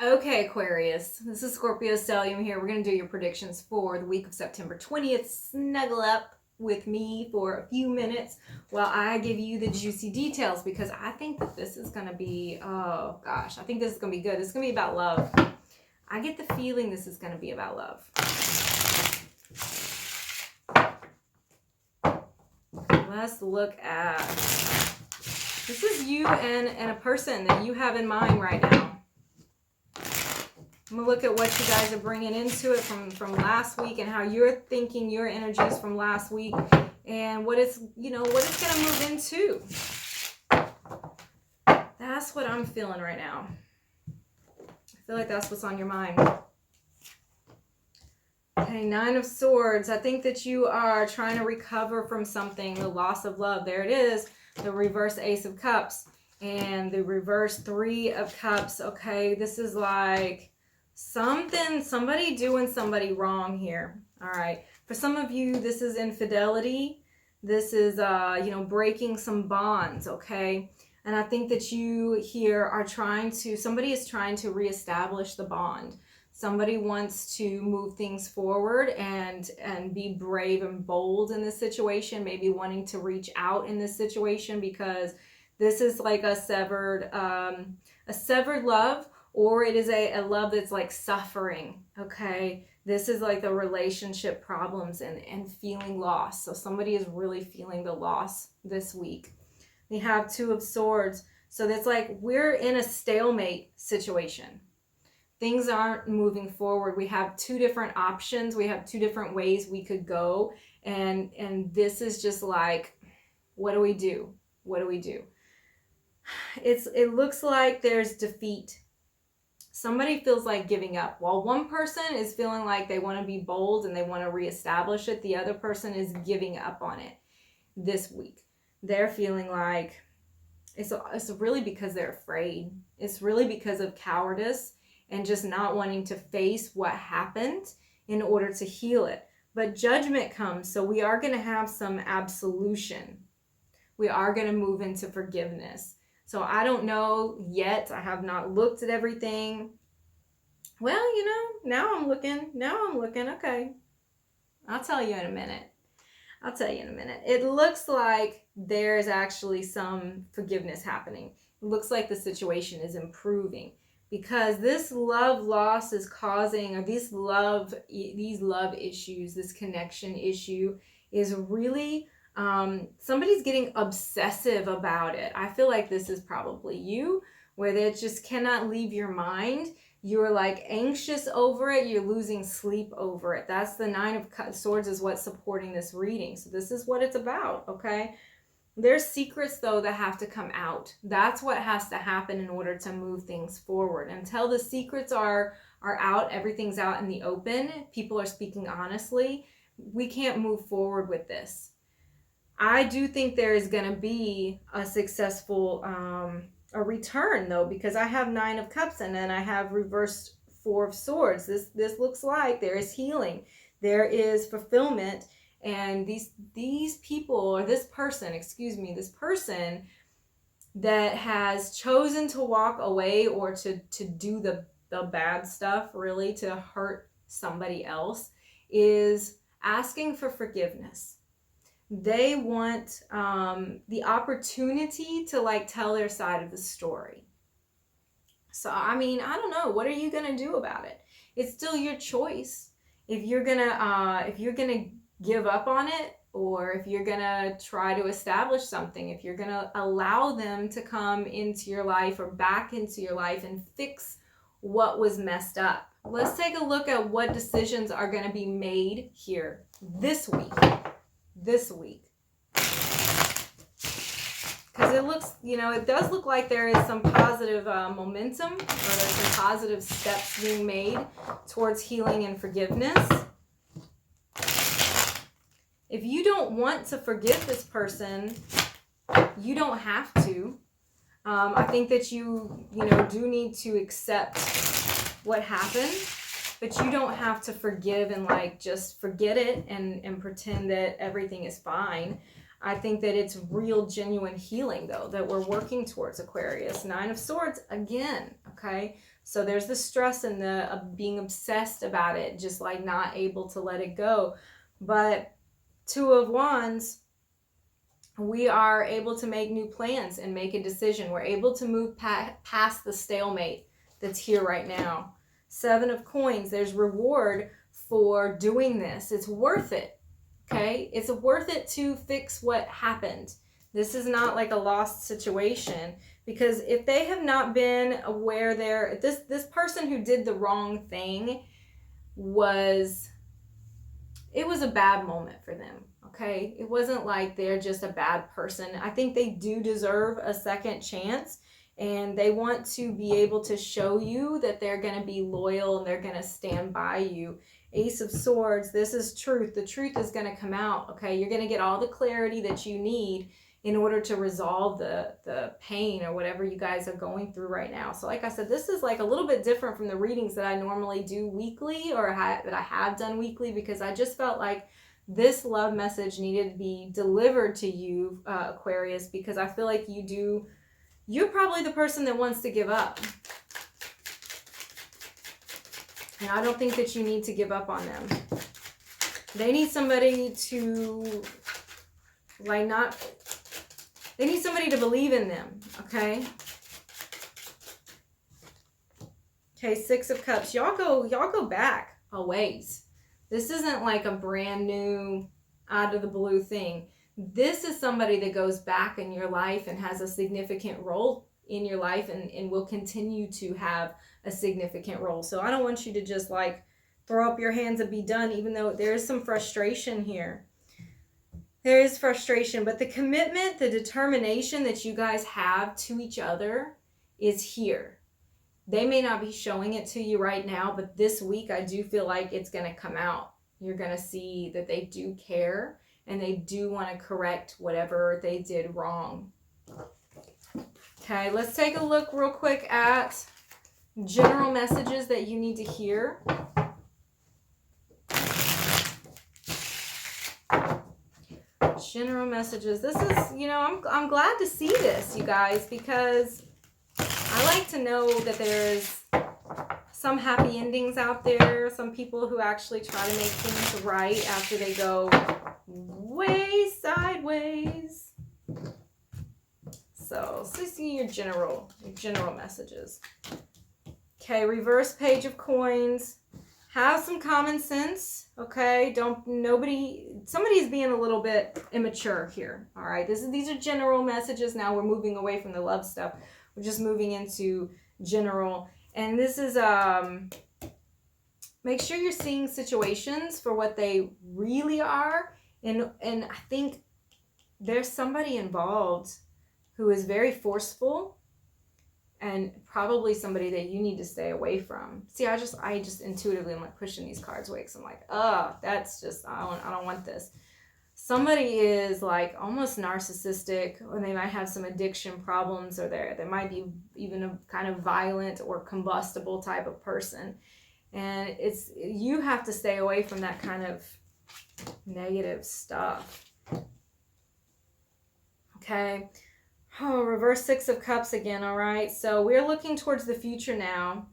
Okay, Aquarius, this is Scorpio Stellium here. We're going to do your predictions for the week of September 20th. Snuggle up with me for a few minutes while I give you the juicy details, because I think that this is going to be, oh gosh, I think this is going to be good. This is going to be about love. I get the feeling this is going to be about love. Let's look at, this is you and a person that you have in mind right now. I'm going to look at what you guys are bringing into it from last week, and how you're thinking, your energies from last week, and what it's, what it's going to move into. That's what I'm feeling right now. I feel like that's what's on your mind. Okay, Nine of Swords. I think that you are trying to recover from something, the loss of love. There it is, the reverse Ace of Cups and the reverse Three of Cups. Okay, this is like somebody doing somebody wrong here. All right, for some of you, this is infidelity. This is breaking some bonds. Okay, and I think that you here are somebody is trying to reestablish the bond. Somebody wants to move things forward and be brave and bold in this situation, maybe wanting to reach out in this situation, because this is like a severed love, or it is a love that's like suffering. Okay, this is like the relationship problems and feeling lost. So somebody is really feeling the loss this week. We have Two of Swords. So that's like we're in a stalemate situation. Things aren't moving forward. We have two different options. We have two different ways we could go. And this is just like, what do we do? What do we do? It looks like there's defeat. Somebody feels like giving up. While one person is feeling like they want to be bold and they want to reestablish it, the other person is giving up on it this week. They're feeling like it's really because they're afraid. It's really because of cowardice and just not wanting to face what happened in order to heal it. But judgment comes, so we are going to have some absolution. We are going to move into forgiveness. So I don't know yet. I have not looked at everything. Well, now I'm looking. Okay. I'll tell you in a minute. It looks like there's actually some forgiveness happening. It looks like the situation is improving, because this love loss is causing, or these love issues, this connection issue is really, somebody's getting obsessive about it. I feel like this is probably you, where they just cannot leave your mind. You're like anxious over it. You're losing sleep over it. That's the Nine of Swords is what's supporting this reading. So this is what it's about, okay? There's secrets, though, that have to come out. That's what has to happen in order to move things forward. Until the secrets are out, everything's out in the open, people are speaking honestly, we can't move forward with this. I do think there is going to be a successful a return, though, because I have Nine of Cups and then I have reversed Four of Swords. This looks like there is healing. There is fulfillment. And these people, or this person that has chosen to walk away or to do the bad stuff, really to hurt somebody else, is asking for forgiveness. They want the opportunity to like tell their side of the story. So, I mean, I don't know. What are you going to do about it? It's still your choice. If you're going to give up on it, or if you're going to try to establish something, if you're going to allow them to come into your life or back into your life and fix what was messed up. Let's take a look at what decisions are going to be made here this week. Because it looks, it does look like there is some positive momentum, or there's some positive steps being made towards healing and forgiveness. If you don't want to forgive this person, you don't have to. I think that you do need to accept what happened, but you don't have to forgive and like just forget it and pretend that everything is fine. I think that it's real, genuine healing, though, that we're working towards, Aquarius. Nine of Swords again, okay? So there's the stress and the being obsessed about it, just like not able to let it go. But Two of Wands, we are able to make new plans and make a decision. We're able to move past the stalemate that's here right now. Seven of Coins, there's reward for doing this. It's worth it, okay? It's worth it to fix what happened. This is not like a lost situation, because if they have not been aware this person who did the wrong thing it was a bad moment for them, okay? It wasn't like they're just a bad person. I think they do deserve a second chance, and they want to be able to show you that they're going to be loyal and they're going to stand by you. Ace of Swords, this is truth. The truth is going to come out, okay? You're going to get all the clarity that you need in order to resolve the pain or whatever you guys are going through right now. So like I said, this is like a little bit different from the readings that I normally do weekly, or that I have done weekly, because I just felt like this love message needed to be delivered to you, Aquarius, because I feel like you're probably the person that wants to give up. And I don't think that you need to give up on them. They need somebody to, they need somebody to believe in them, okay? Okay, Six of Cups. Y'all go back a ways. This isn't like a brand new, out of the blue thing. This is somebody that goes back in your life and has a significant role in your life, and will continue to have a significant role. So I don't want you to just like throw up your hands and be done, even though there is some frustration here. There is frustration, but the commitment, the determination that you guys have to each other is here. They may not be showing it to you right now, but this week I do feel like it's going to come out. You're going to see that they do care and they do want to correct whatever they did wrong. Okay, let's take a look real quick at general messages that you need to hear. General messages. This is, I'm glad to see this, you guys, because I like to know that there's some happy endings out there, some people who actually try to make things right after they go way sideways. So see your general messages. Okay, reverse Page of Coins. Have some common sense, okay? Somebody's being a little bit immature here, all right? These are general messages. Now we're moving away from the love stuff. We're just moving into general. And this is, make sure you're seeing situations for what they really are. And I think there's somebody involved who is very forceful, and probably somebody that you need to stay away from. See, I just intuitively am like pushing these cards away, because I'm like, that's just, I don't want this. Somebody is like almost narcissistic, or they might have some addiction problems, or they might be even a kind of violent or combustible type of person. And you have to stay away from that kind of negative stuff. Okay. Oh, reverse Six of Cups again, all right? So we're looking towards the future now.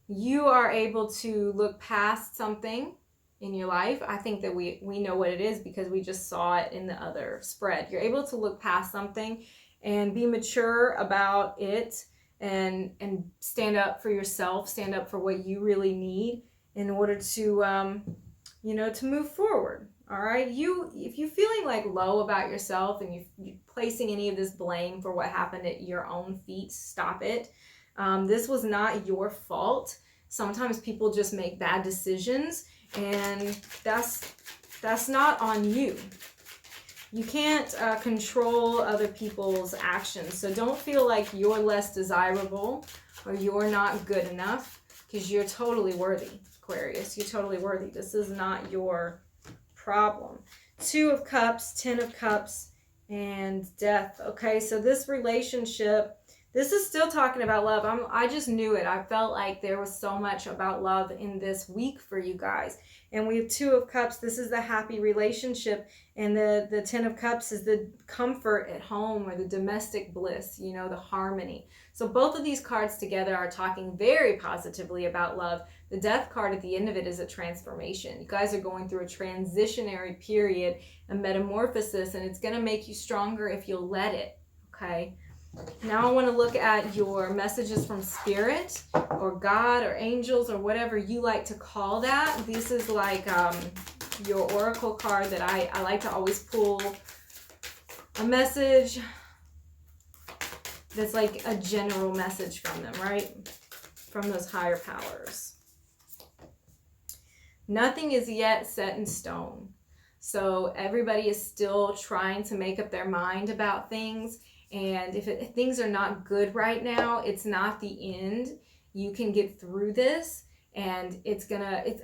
You are able to look past something in your life. I think that we know what it is because we just saw it in the other spread. You're able to look past something and be mature about it, and stand up for yourself, stand up for what you really need in order to, to move forward. All right, if you're feeling like low about yourself and you're placing any of this blame for what happened at your own feet, stop it. This was not your fault. Sometimes people just make bad decisions, and that's not on you. You can't control other people's actions. So don't feel like you're less desirable or you're not good enough, because you're totally worthy, Aquarius. You're totally worthy. This is not your problem. Two of Cups, 10 of Cups, and Death. Okay, so this relationship, This is still talking about love. I just knew it. I felt like there was so much about love in this week for you guys. And we have Two of Cups. This is the happy relationship. And the Ten of Cups is the comfort at home, or the domestic bliss, you know, the harmony. So both of these cards together are talking very positively about love. The Death card at the end of it is a transformation. You guys are going through a transitionary period, a metamorphosis, and it's going to make you stronger if you'll let it, okay? Now I want to look at your messages from Spirit or God or angels or whatever you like to call that. This is like your oracle card that I like to always pull a message that's like a general message from them, right? From those higher powers. Nothing is yet set in stone. So everybody is still trying to make up their mind about things. And if things are not good right now, it's not the end. You can get through this, and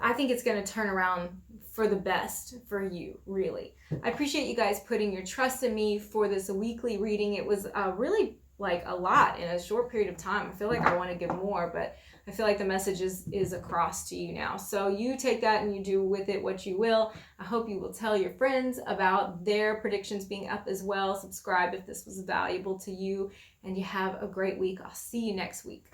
I think it's gonna turn around for the best for you, really. I appreciate you guys putting your trust in me for this weekly reading. It was really like a lot in a short period of time. I feel like I want to give more, but I feel like the message is across to you now. So you take that and you do with it what you will. I hope you will tell your friends about their predictions being up as well. Subscribe if this was valuable to you, and you have a great week. I'll see you next week.